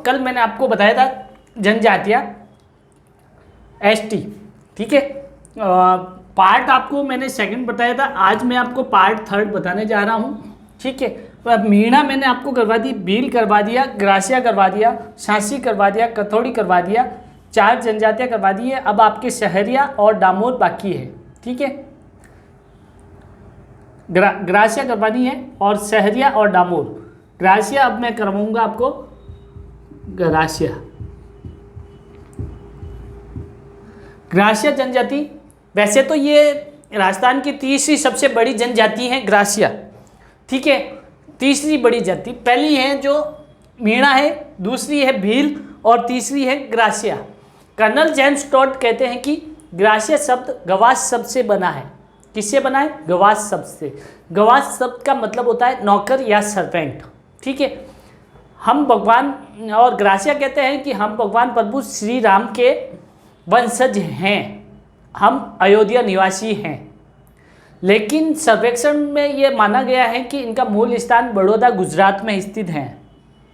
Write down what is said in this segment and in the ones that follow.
कल मैंने आपको बताया था जनजातियाँ ST, ठीक है। पार्ट आपको मैंने सेकंड बताया था, आज मैं आपको पार्ट थर्ड बताने जा रहा हूँ, ठीक है। तो अब मीणा मैंने आपको करवा दी, भील करवा दिया, ग्रासिया करवा दिया, सांसी करवा दिया, कथौड़ी करवा दिया, 4 जनजातियाँ करवा दी है। अब आपके सहरिया और डामोर बाकी है, ठीक है। ग्रासिया करवानी है और सहरिया और डामोर। ग्रासिया अब मैं करवाऊंगा आपको, ग्रासिया जनजाति। वैसे तो ये राजस्थान की तीसरी सबसे बड़ी जनजाति है ग्रासिया, ठीक है। तीसरी बड़ी जाति, पहली है जो मीणा है, दूसरी है भील और तीसरी है ग्रासिया। कर्नल जेम्स टॉड कहते हैं कि ग्रासिया शब्द गवास शब्द से बना है। किससे बना है? गवास शब्द से। गवास शब्द का मतलब होता है नौकर या सर्वेंट, ठीक है। हम भगवान, और ग्रासिया कहते हैं कि हम भगवान प्रभु श्री राम के वंशज हैं, हम अयोध्या निवासी हैं। लेकिन सर्वेक्षण में ये माना गया है कि इनका मूल स्थान बड़ौदा गुजरात में स्थित है,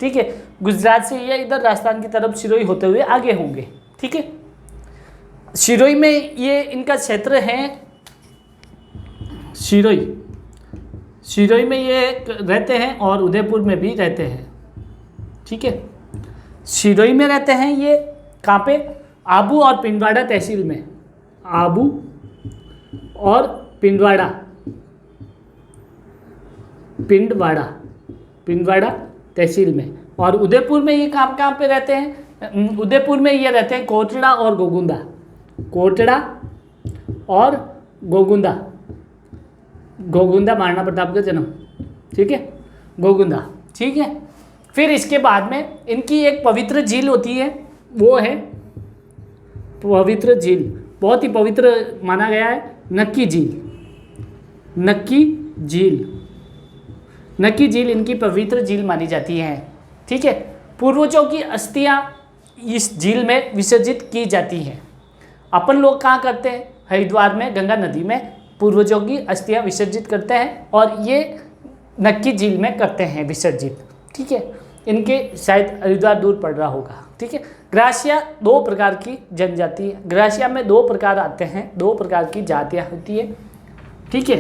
ठीक है। गुजरात से ये इधर राजस्थान की तरफ सिरोही होते हुए आगे होंगे, ठीक है। सिरोही में ये इनका क्षेत्र है, सिरोही में ये रहते हैं और उदयपुर में भी रहते हैं, ठीक है। सिरोही में रहते हैं ये, कहाँ पे? आबू और पिंडवाड़ा तहसील में, आबू और पिंडवाड़ा तहसील में। और उदयपुर में ये कहाँ पे रहते हैं? उदयपुर में ये रहते हैं कोटड़ा और गोगुंदा महाराणा प्रताप का जन्म, ठीक है, गोगुंदा, ठीक है। फिर इसके बाद में इनकी एक पवित्र झील होती है, वो है पवित्र झील, बहुत ही पवित्र माना गया है, नक्की झील इनकी पवित्र झील मानी जाती है, ठीक है। पूर्वजों की अस्थियां इस झील में विसर्जित की जाती हैं। अपन लोग कहाँ करते हैं? हरिद्वार में गंगा नदी में पूर्वजों की अस्थियां विसर्जित करते हैं और ये नक्की झील में करते हैं विसर्जित, ठीक है। इनके शायद हरिद्वार दूर पड़ रहा होगा, ठीक है। ग्रासिया 2 प्रकार की जनजाति है। ग्रासिया में 2 प्रकार आते हैं, 2 प्रकार की जातियाँ होती है, ठीक है।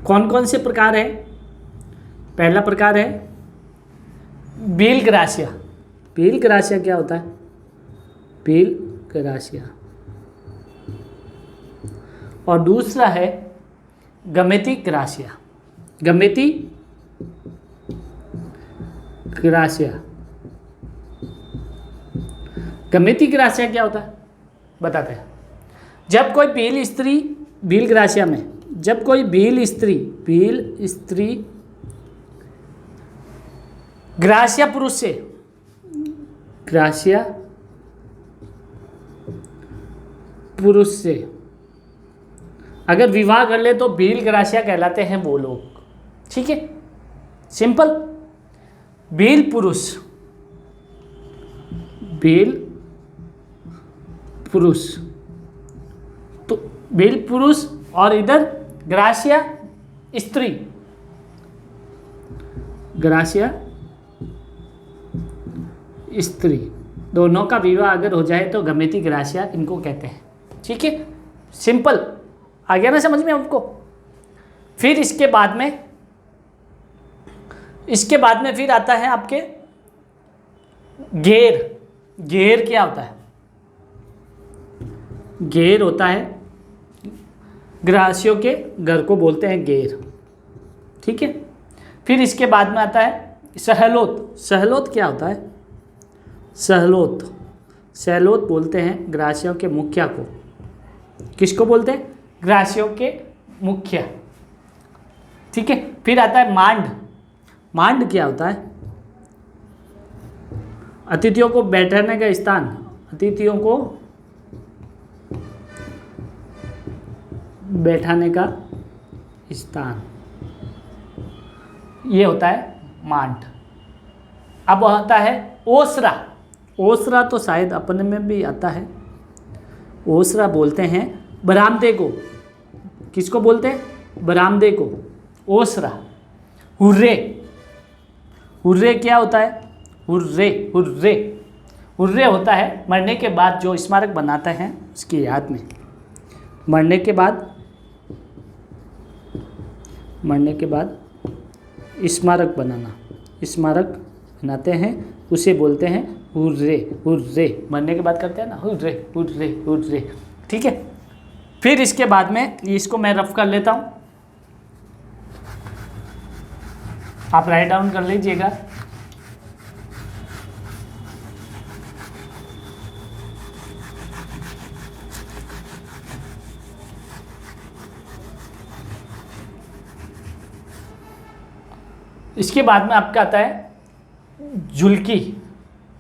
कौन कौन से प्रकार है? पहला प्रकार है भील ग्रासिया। भील ग्रासिया क्या होता है? भील ग्रासिया। और दूसरा है गमेती ग्रासिया। गमेती ग्रासिया क्या होता है बताते हैं। जब कोई भील स्त्री, भील ग्रासिया में जब कोई भील स्त्री ग्रासिया पुरुष से अगर विवाह कर ले तो भील ग्रासिया कहलाते हैं वो लोग, ठीक है। सिंपल। भील पुरुष और इधर ग्रासिया स्त्री, दोनों का विवाह अगर हो जाए तो गमेती ग्रासिया इनको कहते हैं, ठीक है। सिंपल, आ गया ना समझ में आपको। फिर इसके बाद में फिर आता है आपके घेर क्या होता है? घेर होता है, ग्रासियों के घर को बोलते हैं घेर, ठीक है। फिर इसके बाद में आता है सहलोत क्या होता है? सहलोत बोलते हैं ग्रासियों के मुखिया को। किसको बोलते हैं? ग्रासियों के मुखिया, ठीक है। फिर आता है मांड क्या होता है? अतिथियों को बैठने का स्थान, अतिथियों को बैठाने का स्थान, ये होता है मांड। अब आता है ओसरा तो शायद अपने में भी आता है। ओसरा बोलते हैं बरामदे को। किसको बोलते हैं? बरामदे को ओसरा। हुर्रे क्या होता है? हुर्रे हुर्रे हुर्रे होता है मरने के बाद जो स्मारक बनाते हैं उसकी याद में। मरने के बाद स्मारक बनाना, स्मारक बनाते हैं उसे बोलते हैं हुर्रे। हुर्रे मरने के बाद करते हैं ना, हुर्रे हुर्रे हुर्रे। ठीक है, फिर इसके बाद में इसको मैं रफ कर लेता हूँ, आप राइट डाउन कर लीजिएगा। इसके बाद में आपका आता है जुल्की।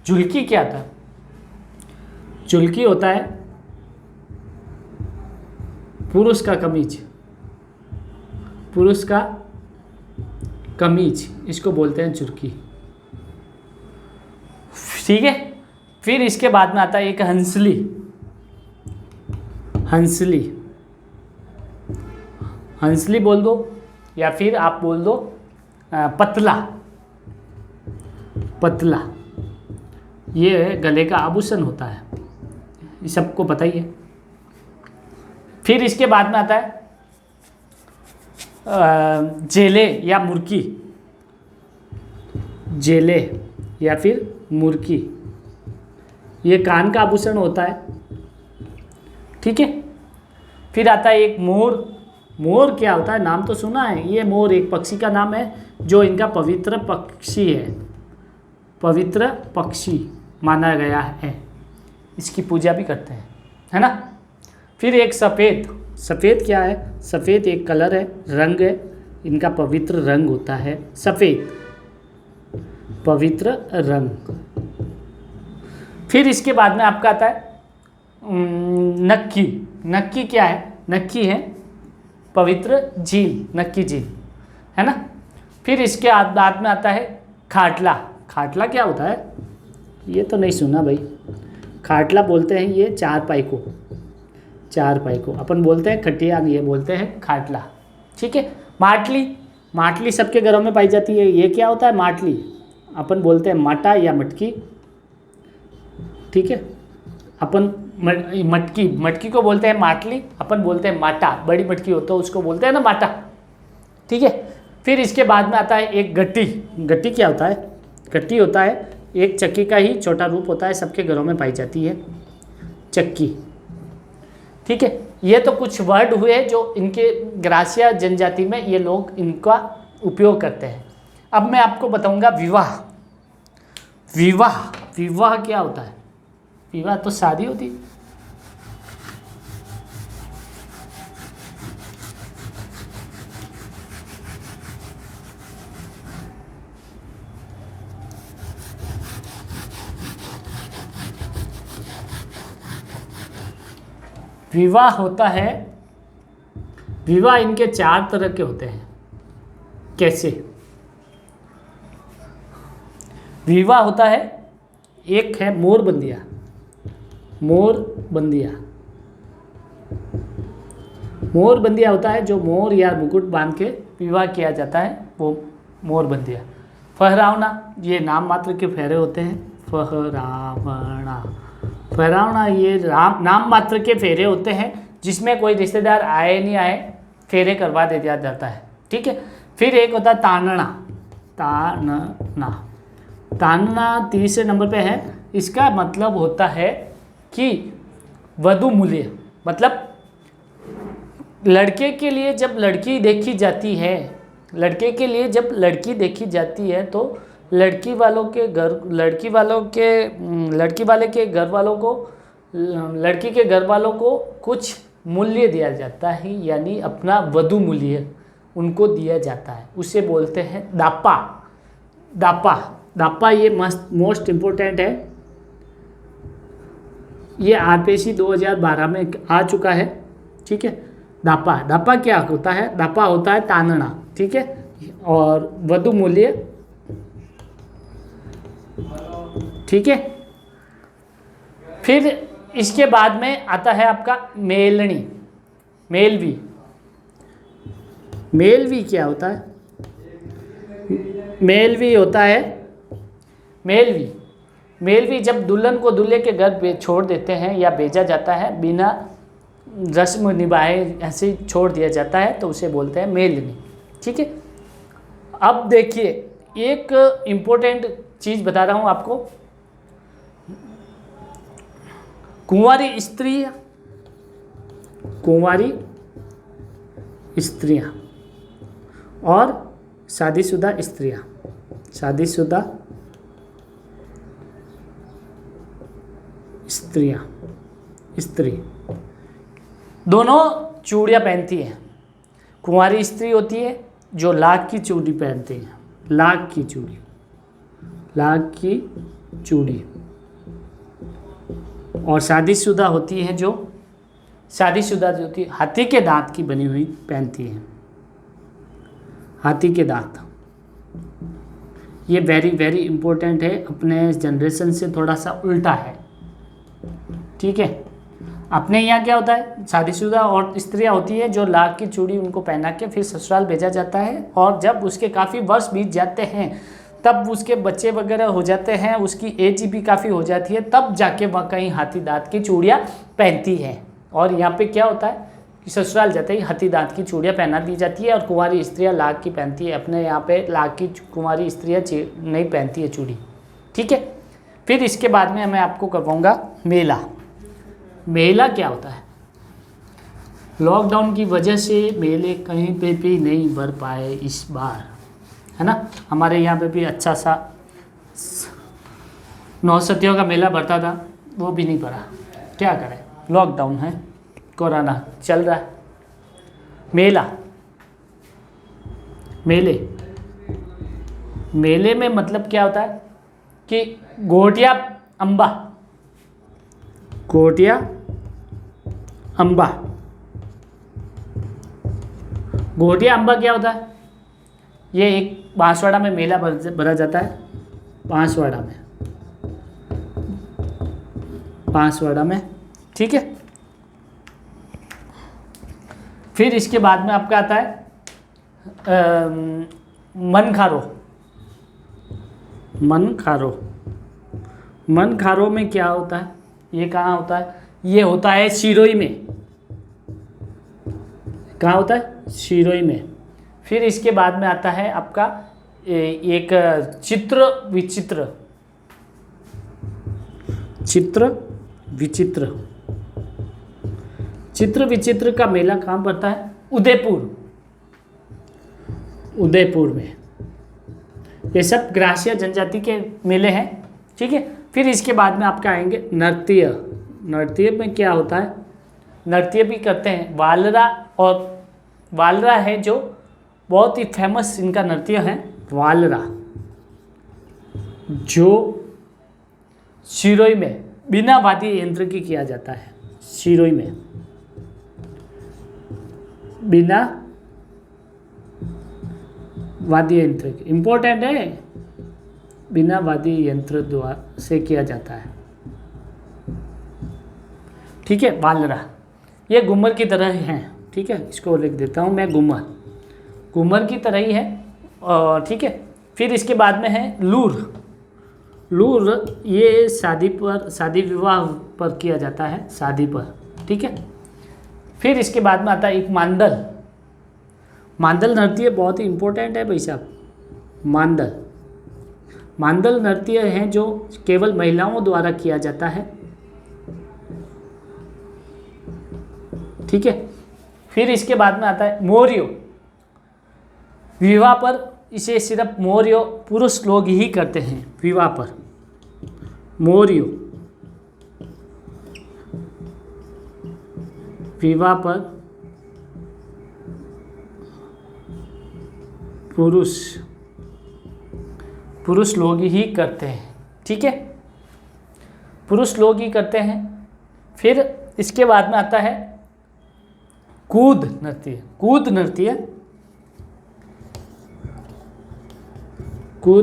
जुल्की क्या था? जुल्की होता है पुरुष का कमीज, पुरुष का कमीज, इसको बोलते हैं जुल्की। ठीक है, फिर इसके बाद में आता है एक हंसली। हंसली, हंसली बोल दो या फिर आप बोल दो पतला। पतला ये गले का आभूषण होता है, ये सबको पता ही है। फिर इसके बाद में आता है जेले या मुर्की। जेले या फिर मुर्की, ये कान का आभूषण होता है। ठीक है, फिर आता है एक मोर। मोर क्या होता है? नाम तो सुना है, ये मोर एक पक्षी का नाम है जो इनका पवित्र पक्षी है, पवित्र पक्षी माना गया है, इसकी पूजा भी करते हैं, है ना। फिर एक सफ़ेद। सफ़ेद क्या है? सफ़ेद एक कलर है, रंग है, इनका पवित्र रंग होता है सफ़ेद, पवित्र रंग। फिर इसके बाद में आपका आता है नक्की। नक्की क्या है? नक्की है पवित्र झील, नक्की झील, है ना। फिर इसके बाद में आता है खाटला। खाटला क्या होता है? ये तो नहीं सुना भाई। खाटला बोलते हैं ये चारपाई को, चारपाई को अपन बोलते हैं खटिया, ये बोलते हैं खाटला। ठीक है, माटली। माटली सबके घरों में पाई जाती है, ये क्या होता है? माटली अपन बोलते हैं माटा या मटकी। ठीक है, अपन मटकी, मटकी को बोलते हैं माटली, अपन बोलते हैं माटा। बड़ी मटकी होता है उसको बोलते हैं ना माटा। ठीक है, फिर इसके बाद में आता है एक गट्टी। गट्टी क्या होता है? गट्टी होता है एक चक्की का ही छोटा रूप होता है, सबके घरों में पाई जाती है चक्की। ठीक है, ये तो कुछ वर्ड हुए जो इनके ग्रासिया जनजाति में ये लोग इनका उपयोग करते हैं। अब मैं आपको बताऊंगा विवाह। विवाह, विवाह क्या होता है? विवाह तो शादी होती है। विवाह होता है, विवाह इनके 4 तरह के होते हैं। कैसे? विवाह होता है, एक है मोरबंदिया। मोरबंदिया, मोरबंदिया होता है जो मोर या मुकुट बांध के विवाह किया जाता है, वो मोरबंदिया। फहरावना, ये नाम मात्र के फेरे होते हैं। फहरावना, फहरावना ये नाम मात्र के फेरे होते हैं जिसमें कोई रिश्तेदार आए नहीं आए, फेरे करवा दे दिया जाता है। ठीक है, फिर एक होता है तानना। तानना, तानना 30 नंबर पे है। इसका मतलब होता है कि वधू मूल्य, मतलब लड़के के लिए जब लड़की देखी जाती है, लड़के के लिए जब लड़की देखी जाती है तो लड़की वाले के घर वालों को, लड़की के घर वालों को कुछ मूल्य दिया जाता है, यानी अपना वधू मूल्य उनको दिया जाता है, उसे बोलते हैं दापा। दापा, दापा ये मोस्ट इम्पोर्टेंट है, ये आरपीसी 2012 में आ चुका है। ठीक है, दापा, दापा क्या होता है? दापा होता है तानना। ठीक है, और वधू मूल्य। ठीक है, फिर इसके बाद में आता है आपका मेलनी, मेलवी। मेलवी क्या होता है? मेलवी होता है, मेलवी जब दुल्हन को दूल्हे के घर छोड़ देते हैं या भेजा जाता है बिना रस्म निभाए, ऐसे ही छोड़ दिया जाता है, तो उसे बोलते हैं मेलनी। ठीक है, अब देखिए एक इम्पोर्टेंट चीज़ बता रहा हूँ आपको। कुंवारी स्त्रियाँ और शादीशुदा स्त्री दोनों चूड़ियाँ पहनती हैं। कुंवारी स्त्री होती है जो लाख की चूड़ी पहनती है, लाख की चूड़ी, और शादीशुदा होती है जो हाथी के दांत की बनी हुई पहनती है, हाथी के दांत। ये वेरी वेरी इम्पोर्टेंट है, अपने जनरेशन से थोड़ा सा उल्टा है। ठीक है, अपने यहाँ क्या होता है, शादीशुदा और स्त्रियाँ होती है जो लाख की चूड़ी उनको पहना के फिर ससुराल भेजा जाता है, और जब उसके काफ़ी वर्ष बीत जाते हैं, तब उसके बच्चे वगैरह हो जाते हैं, उसकी एज भी काफ़ी हो जाती है, तब जाके वह कहीं हाथी दांत की चूड़ियाँ पहनती है। और यहाँ पे क्या होता है कि ससुराल जाते ही हाथी दांत की चूड़ियाँ पहना दी जाती है, और कुंवारी स्त्रियाँ लाख की पहनती है। अपने यहाँ पे लाख की कुंवारी स्त्रियाँ नहीं पहनती है चूड़ी। ठीक है, फिर इसके बाद में मैं आपको करवाऊँगा मेला। मेला क्या होता है? लॉकडाउन की वजह से मेले कहीं पे भी नहीं भर पाए इस बार, है ना। हमारे यहाँ पे भी अच्छा सा नौसतियों का मेला भरता था, वो भी नहीं भरा। क्या करें, लॉकडाउन है, कोरोना चल रहा है। मेले में मतलब क्या होता है कि गोटिया अम्बा क्या होता है? ये एक बांसवाड़ा में मेला भरा जाता है, बांसवाड़ा में। ठीक है, फिर इसके बाद में आपका आता है मनखारो में क्या होता है? ये कहाँ होता है? ये होता है सिरोही में। कहाँ होता है? सिरोही में। फिर इसके बाद में आता है आपका एक चित्र विचित्र का मेला कहाँ पड़ता है? उदयपुर में। ये सब ग्रासीय जनजाति के मेले हैं। ठीक है, फिर इसके बाद में आपका आएंगे नृत्य में क्या होता है? नृत्य भी करते हैं वालरा है जो बहुत ही फेमस इनका नृत्य है वालरा, जो सिरोही में बिना वाद्य यंत्र की किया जाता है। सिरोही में बिना वाद्य यंत्र की, इम्पोर्टेंट है, बिना वाद्य यंत्र द्वारा से किया जाता है। ठीक है, वालरा ये घूमर की तरह है। ठीक है, इसको लिख देता हूँ मैं, घूमर की तरह ही है। और ठीक है, फिर इसके बाद में है लूर। ये शादी विवाह पर किया जाता है, शादी पर। ठीक है, फिर इसके बाद में आता है एक मांदल नृत्य, बहुत ही इम्पोर्टेंट है भाई साहब। मांदल नृत्य है जो केवल महिलाओं द्वारा किया जाता है। ठीक है, फिर इसके बाद में आता है मोरियो। विवाह पर इसे सिर्फ मोरियो पुरुष लोग ही करते हैं। विवाह पर मोरियो, विवाह पर पुरुष लोग ही करते हैं। ठीक है, पुरुष लोग ही करते हैं। फिर इसके बाद में आता है कूद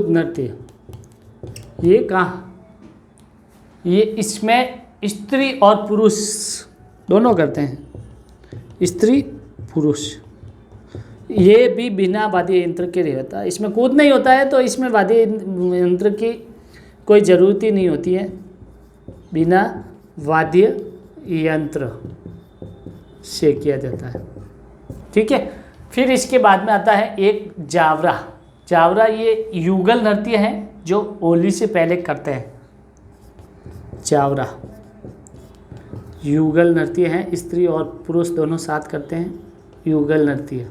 नृत्य। ये कहाँ? ये इसमें स्त्री और पुरुष दोनों करते हैं, स्त्री पुरुष। ये भी बिना वाद्य यंत्र के रहता है, इसमें कूद नहीं होता है तो इसमें वाद्य यंत्र की कोई ज़रूरत ही नहीं होती है, बिना वाद्य यंत्र से किया जाता है। ठीक है। फिर इसके बाद में आता है एक जावरा। जावरा ये युगल नृत्य है जो होली से पहले करते हैं। जावरा युगल नृत्य है, स्त्री और पुरुष दोनों साथ करते हैं। युगल नृत्य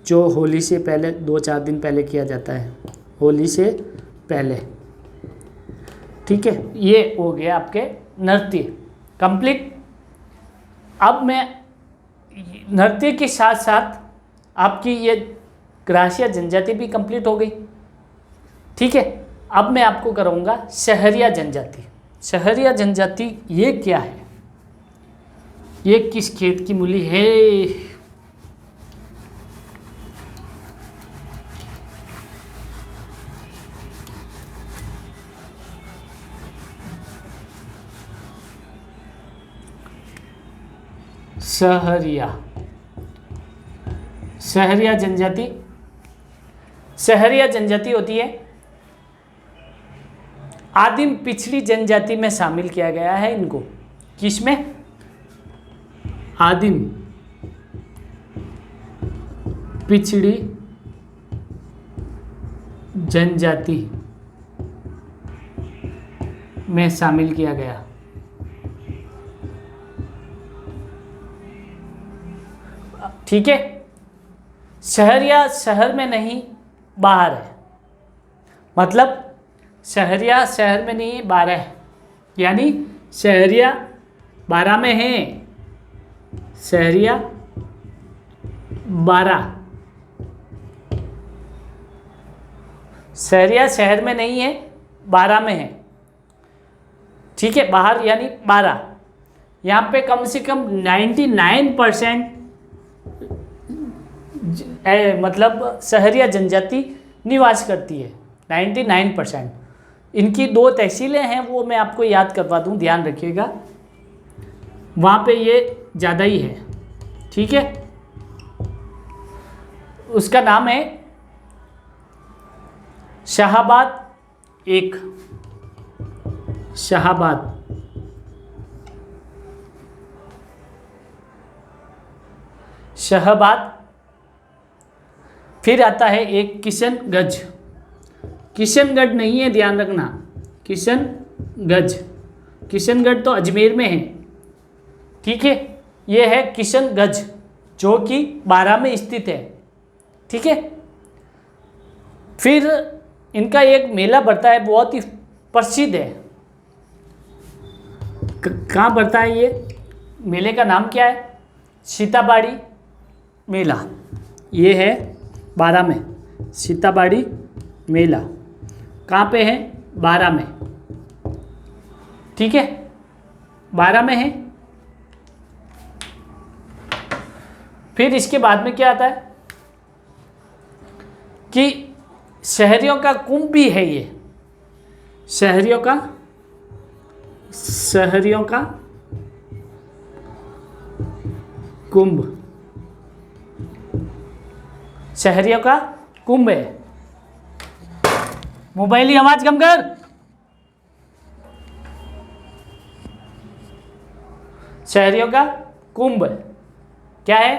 जो होली से पहले 2-4 दिन पहले किया जाता है, होली से पहले। ठीक है, ये हो गया आपके नृत्य कंप्लीट। अब मैं नृत्य के साथ साथ आपकी ये ग्रासिया जनजाति भी कंप्लीट हो गई। ठीक है, अब मैं आपको कराऊंगा सहरिया जनजाति। सहरिया जनजाति ये क्या है, ये किस खेत की मूली है? सहरिया, सहरिया जनजाति। सहरिया जनजाति होती है आदिम पिछड़ी जनजाति में शामिल किया गया है इनको। किसमें? आदिम पिछड़ी जनजाति में शामिल किया गया। ठीक है, सहरिया शहर में नहीं बाहर है, मतलब सहरिया शहर में नहीं बाहर है, यानी सहरिया बारा में है। सहरिया बारा, सहरिया शहर में नहीं है, बारा में है। ठीक है, बाहर यानी बारा। यहाँ पे कम से कम 99% मतलब सहरिया जनजाति निवास करती है। 99%। इनकी 2 तहसीलें हैं, वो मैं आपको याद करवा दूं, ध्यान रखिएगा, वहाँ पे ये ज़्यादा ही है। ठीक है, उसका नाम है शाहाबाद 1, शाहाबाद। शाहाबाद। फिर आता है एक किशनगंज। किशनगढ़ नहीं है, ध्यान रखना, किशनगंज। किशनगढ़ तो अजमेर में है। ठीक है, ये है किशनगंज जो कि बारा में स्थित है। ठीक है, फिर इनका एक मेला बढ़ता है, बहुत ही प्रसिद्ध है। कहाँ बढ़ता है ये मेले? का नाम क्या है? सीताबाड़ी मेला। ये है बारा में, सीताबाड़ी मेला। कहाँ पे है? बारा में। ठीक है, बारा में है। फिर इसके बाद में क्या आता है कि शहरियों का कुंभ भी है ये। शहरियों का कुंभ, शहरियों का कुंभ है। मोबाइल की आवाज कम कर। शहरियों का कुंभ क्या है?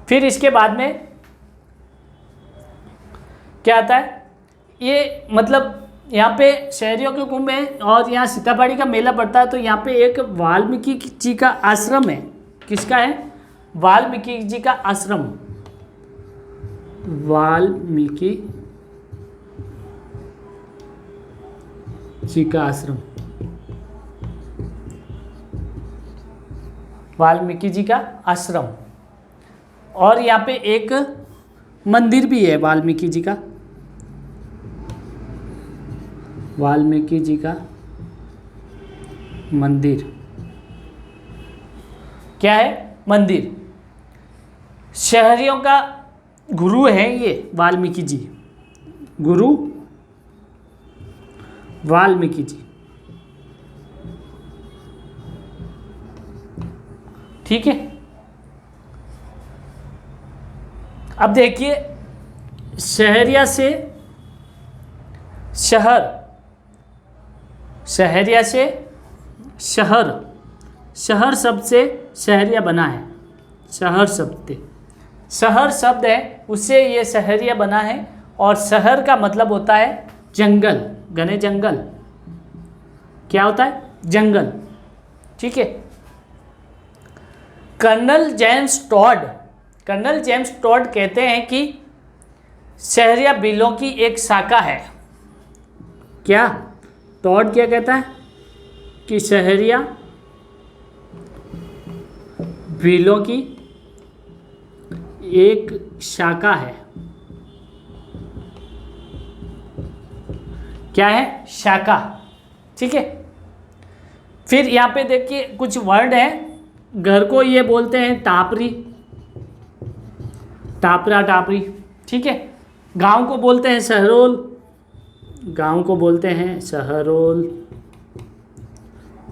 फिर इसके बाद में क्या आता है? ये मतलब यहाँ पे शहरियों के कुंभ है और यहाँ सीताबाड़ी का मेला पड़ता है, तो यहाँ पे एक वाल्मीकि जी का आश्रम है। किसका है? वाल्मीकि जी का आश्रम। वाल्मीकि जी का आश्रम, वाल्मीकि जी का आश्रम। और यहाँ पे एक मंदिर भी है वाल्मीकि जी का, वाल्मीकि जी का मंदिर। क्या है? मंदिर। शहरियों का गुरु हैं ये वाल्मीकि जी, गुरु वाल्मीकि जी। ठीक है, अब देखिए, शहरिया से शहर, शहरिया से शहर, शहर शब्द से शहरिया बना है। शहर शब्द है, उससे ये शहरिया बना है। और शहर का मतलब होता है जंगल, घने जंगल। क्या होता है? जंगल। ठीक है। कर्नल जेम्स टॉड कहते हैं कि शहरिया बिलों की एक शाखा है। क्या टॉड क्या कहता है? कि शहरिया बिलों की एक शाखा है। क्या है? शाखा। ठीक है। फिर यहाँ पे देखिए कुछ वर्ड हैं। घर को ये बोलते हैं टापरी, टापरा, टापरी। ठीक है। गांव को बोलते हैं शहरोल, गांव को बोलते हैं शहरोल।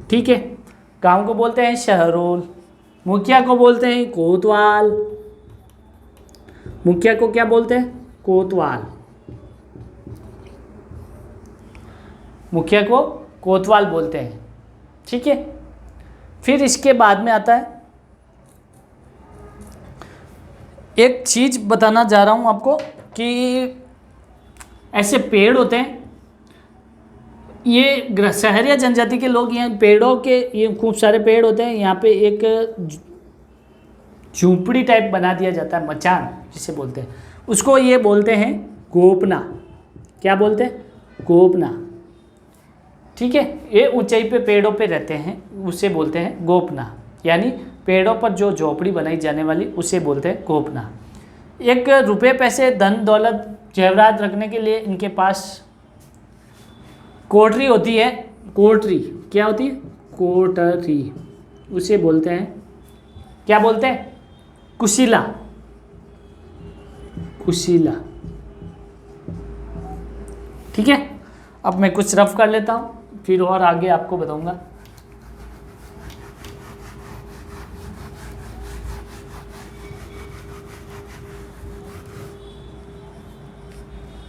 ठीक है। गांव को बोलते हैं शहरोल। मुखिया को बोलते हैं कोतवाल, मुखिया को क्या बोलते हैं? कोतवाल। मुखिया को कोतवाल बोलते हैं। ठीक है। फिर इसके बाद में आता है, एक चीज़ बताना जा रहा हूँ आपको कि ऐसे पेड़ होते हैं, ये शहरिया जनजाति के लोग यहाँ पेड़ों के, ये खूब सारे पेड़ होते हैं। यहाँ पे एक झूंपड़ी टाइप बना दिया जाता है, मचान जिसे बोलते हैं, उसको ये बोलते हैं गोपना। क्या बोलते हैं? गोपना। ठीक है। ये ऊंचाई पे पेड़ों पे रहते हैं, उसे बोलते हैं गोपना। यानी पेड़ों पर जो झोपड़ी बनाई जाने वाली, उसे बोलते हैं गोपना। एक रुपए पैसे, धन दौलत, जेवरात रखने के लिए इनके पास कोठरी होती है। कोठरी क्या होती है? कोठरी। उसे बोलते हैं, क्या बोलते हैं? कुशीला। कुशीला। ठीक है। अब मैं कुछ रफ कर लेता हूँ, फिर और आगे आपको बताऊंगा।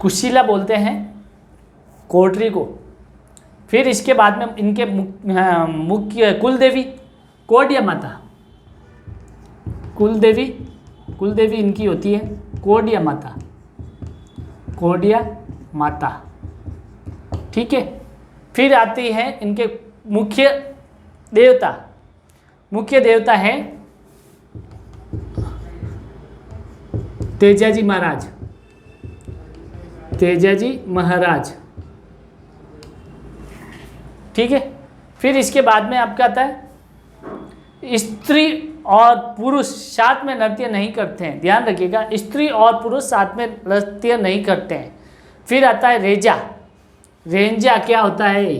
कुशीला बोलते हैं कोठरी को। फिर इसके बाद में इनके मुख्य कुलदेवी कोडिया माता। कुलदेवी इनकी होती है कोडिया माता, कोडिया माता। ठीक है। फिर आती है इनके मुख्य देवता है तेजाजी महाराज, तेजाजी महाराज। ठीक है। फिर इसके बाद में आपका आता है स्त्री और पुरुष साथ में नृत्य नहीं करते हैं। ध्यान रखिएगा, स्त्री और पुरुष साथ में नृत्य नहीं करते हैं। फिर आता है रेंजा। रेंजा क्या होता है?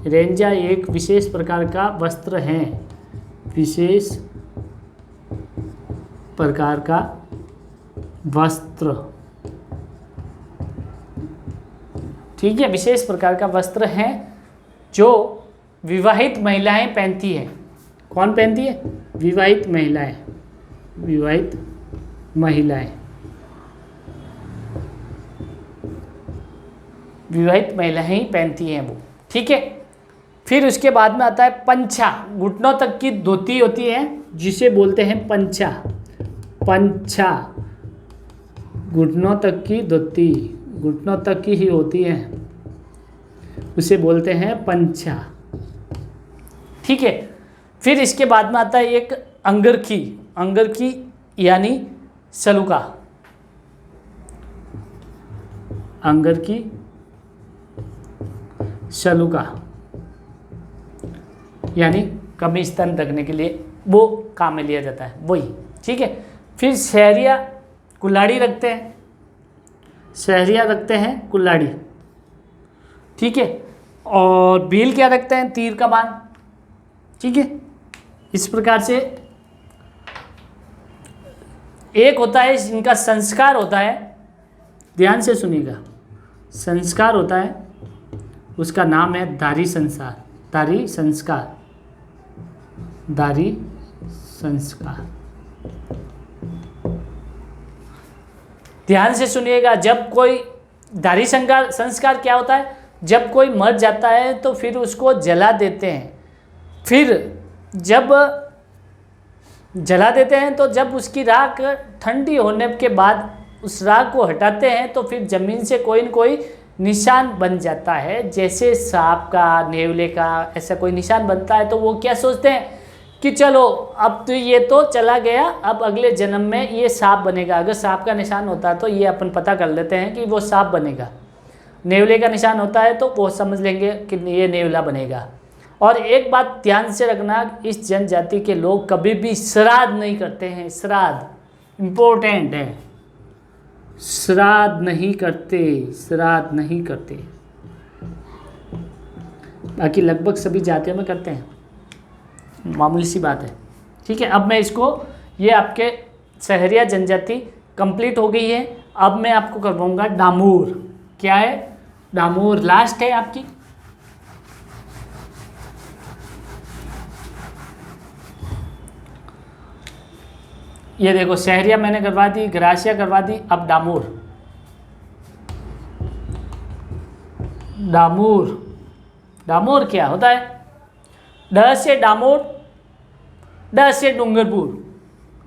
रेंजा एक विशेष प्रकार का वस्त्र है, विशेष प्रकार का वस्त्र। ठीक है। विशेष प्रकार का वस्त्र है जो विवाहित महिलाएं पहनती हैं। कौन पहनती है? विवाहित महिलाएं। विवाहित महिलाएं, विवाहित महिलाएं ही पहनती हैं वो। ठीक है। फिर उसके बाद में आता है पंछा। घुटनों तक की धोती होती है जिसे बोलते हैं पंछा। पंछा, घुटनों तक की धोती, घुटनों तक की ही होती है, उसे बोलते हैं पंछा। ठीक है। फिर इसके बाद में आता है एक अंगरखी। अंगरखी यानी सलूका। अंगरखी, सलूका यानी कमी स्तन ढकने के लिए वो काम में लिया जाता है, वही। ठीक है। फिर शहरिया कुल्हाड़ी रखते हैं, शहरिया रखते हैं कुल्हाड़ी। ठीक है। और भील क्या रखते हैं? तीर कमान। ठीक है। इस प्रकार से एक होता है इनका संस्कार होता है, ध्यान से सुनिएगा, संस्कार होता है, उसका नाम है दारी संस्कार। दारी संस्कार, दारी संस्कार। ध्यान से सुनिएगा। जब कोई दाढ़ी संस्कार क्या होता है, जब कोई मर जाता है तो फिर उसको जला देते हैं। फिर जब जला देते हैं तो जब उसकी राख ठंडी होने के बाद उस राख को हटाते हैं तो फिर ज़मीन से कोई न कोई निशान बन जाता है, जैसे सांप का, नेवले का, ऐसा कोई निशान बनता है। तो वो क्या सोचते हैं कि चलो अब तो ये तो चला गया, अब अगले जन्म में ये सांप बनेगा। अगर सांप का निशान होता है तो ये अपन पता कर लेते हैं कि वो सांप बनेगा। नेवले का निशान होता है तो वो समझ लेंगे कि ये नेवला बनेगा। और एक बात ध्यान से रखना, इस जनजाति के लोग कभी भी श्राद्ध नहीं करते हैं। श्राद्ध इम्पोर्टेंट है, श्राद्ध नहीं करते, श्राद्ध नहीं करते। बाकी लगभग सभी जातियों में करते हैं, मामूली सी बात है। ठीक है, अब मैं इसको, ये आपके सहरिया जनजाति कंप्लीट हो गई है। अब मैं आपको करवाऊंगा डामोर। क्या है? डामोर लास्ट है आपकी। ये देखो, सहरिया मैंने करवा दी, ग्रासिया करवा दी, अब डामोर। डामोर, डामोर क्या होता है? ड से डामोर, ड से डूंगरपुर,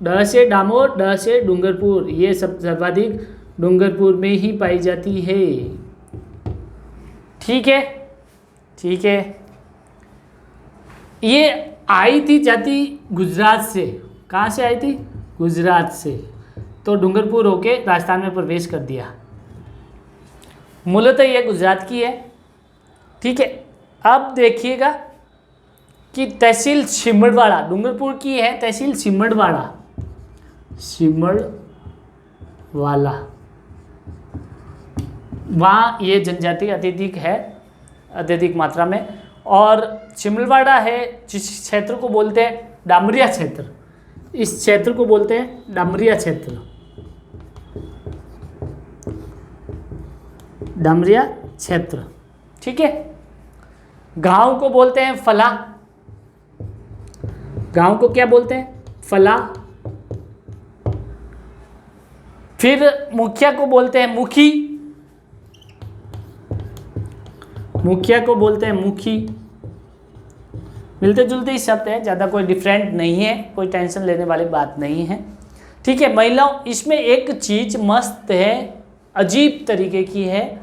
ड से डामोर, ड से डूंगरपुर। ये सब सर्वाधिक डूंगरपुर में ही पाई जाती है। ठीक है, ठीक है। ये आई थी जाति गुजरात से। कहाँ से आई थी? गुजरात से। तो डूंगरपुर होके राजस्थान में प्रवेश कर दिया। मूलतः ये गुजरात की है। ठीक है, अब देखिएगा कि तहसील सिमड़वाड़ा डूंगरपुर की है। तहसील सिमड़वाड़ा, सिमड़वाला, वहाँ ये जनजाति अत्यधिक है, अत्यधिक मात्रा में। और सिमड़वाड़ा है जिस क्षेत्र को बोलते हैं डामरिया क्षेत्र, इस क्षेत्र को बोलते हैं डामरिया क्षेत्र, डामरिया क्षेत्र। ठीक है, गांव को बोलते हैं फला। गांव को क्या बोलते हैं? फला। फिर मुखिया को बोलते हैं मुखी, मुखिया को बोलते हैं मुखी। मिलते जुलते ही शब्द है, ज़्यादा कोई डिफरेंट नहीं है, कोई टेंशन लेने वाली बात नहीं है। ठीक है, महिलाओं, इसमें एक चीज़ मस्त है, अजीब तरीके की है।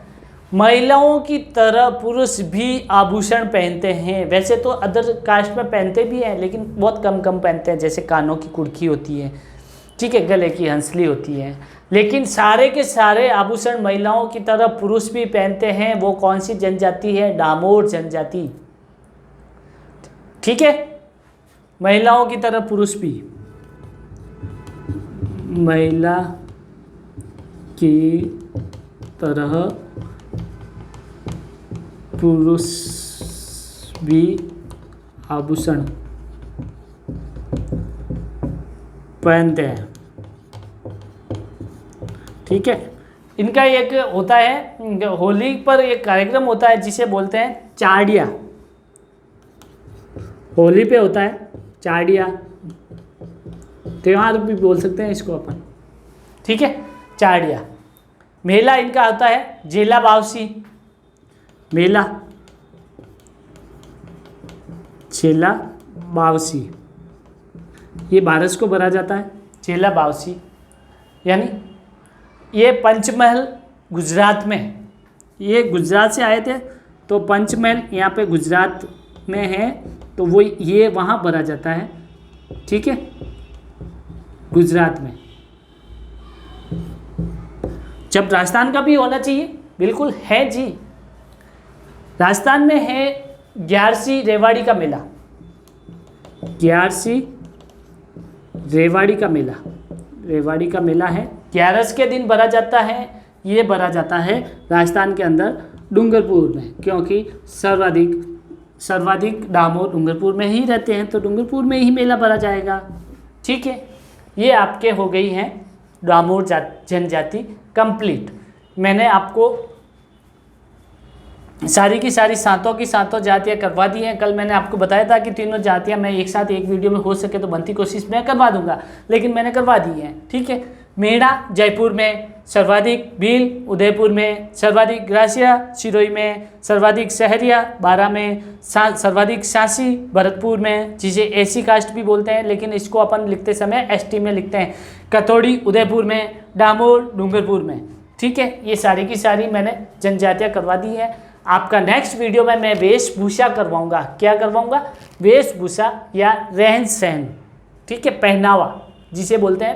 महिलाओं की तरह पुरुष भी आभूषण पहनते हैं। वैसे तो अदर कास्ट में पहनते भी हैं, लेकिन बहुत कम कम पहनते हैं। जैसे कानों की कुर्की होती है, ठीक है, गले की हंसली होती है, लेकिन सारे के सारे आभूषण महिलाओं की तरह पुरुष भी पहनते हैं। वो कौन सी जनजाति है? डामोर जनजाति। ठीक है, महिलाओं की तरह पुरुष भी, महिला की तरह पुरुष भी आभूषण पहनते हैं। ठीक है, इनका एक होता है, होली पर एक कार्यक्रम होता है जिसे बोलते हैं चाड़िया। होली पे होता है चाड़िया, त्योहार भी बोल सकते हैं इसको अपन। ठीक है, चाड़िया। मेला इनका होता है जेला बावसी। मेला चेला बावसी, ये बारस को भरा जाता है। चेला बावसी यानी ये पंचमहल गुजरात में है। ये गुजरात से आए थे तो पंचमहल यहाँ पे गुजरात में है, तो वो ये वहाँ भरा जाता है। ठीक है, गुजरात में। जब राजस्थान का भी होना चाहिए, बिल्कुल है जी। राजस्थान में है ग्यारसी रेवाड़ी का मेला। ग्यारसी रेवाड़ी का मेला, रेवाड़ी का मेला है। 11 के दिन भरा जाता है। ये भरा जाता है राजस्थान के अंदर डूंगरपुर में, क्योंकि सर्वाधिक डामोर डूंगरपुर में ही रहते हैं, तो डूंगरपुर में ही मेला भरा जाएगा। ठीक है, ये आपके हो गई हैं डामोर जनजाति कंप्लीट। मैंने आपको सारी की सारी सातों की सातों जातियाँ करवा दी हैं। कल मैंने आपको बताया था कि तीनों जातियाँ मैं एक साथ एक वीडियो में हो सके तो बनती कोशिश मैं करवा दूंगा, लेकिन मैंने करवा दी हैं। ठीक है, मेड़ा जयपुर में, सर्वाधिक भील उदयपुर में, सर्वाधिक ग्रासिया सिरोही में, सर्वाधिक सहरिया बारा में, सर्वाधिक शासी भरतपुर में, जिसे एसी कास्ट भी बोलते हैं लेकिन इसको अपन लिखते समय एसटी में लिखते हैं, कथौड़ी उदयपुर में, डामोर डूंगरपुर में। ठीक है, ये सारी की सारी मैंने जनजातियाँ करवा दी है। आपका नेक्स्ट वीडियो में मैं वेशभूषा करवाऊंगा। क्या करवाऊंगा? वेशभूषा या रहन सहन, ठीक है, पहनावा जिसे बोलते हैं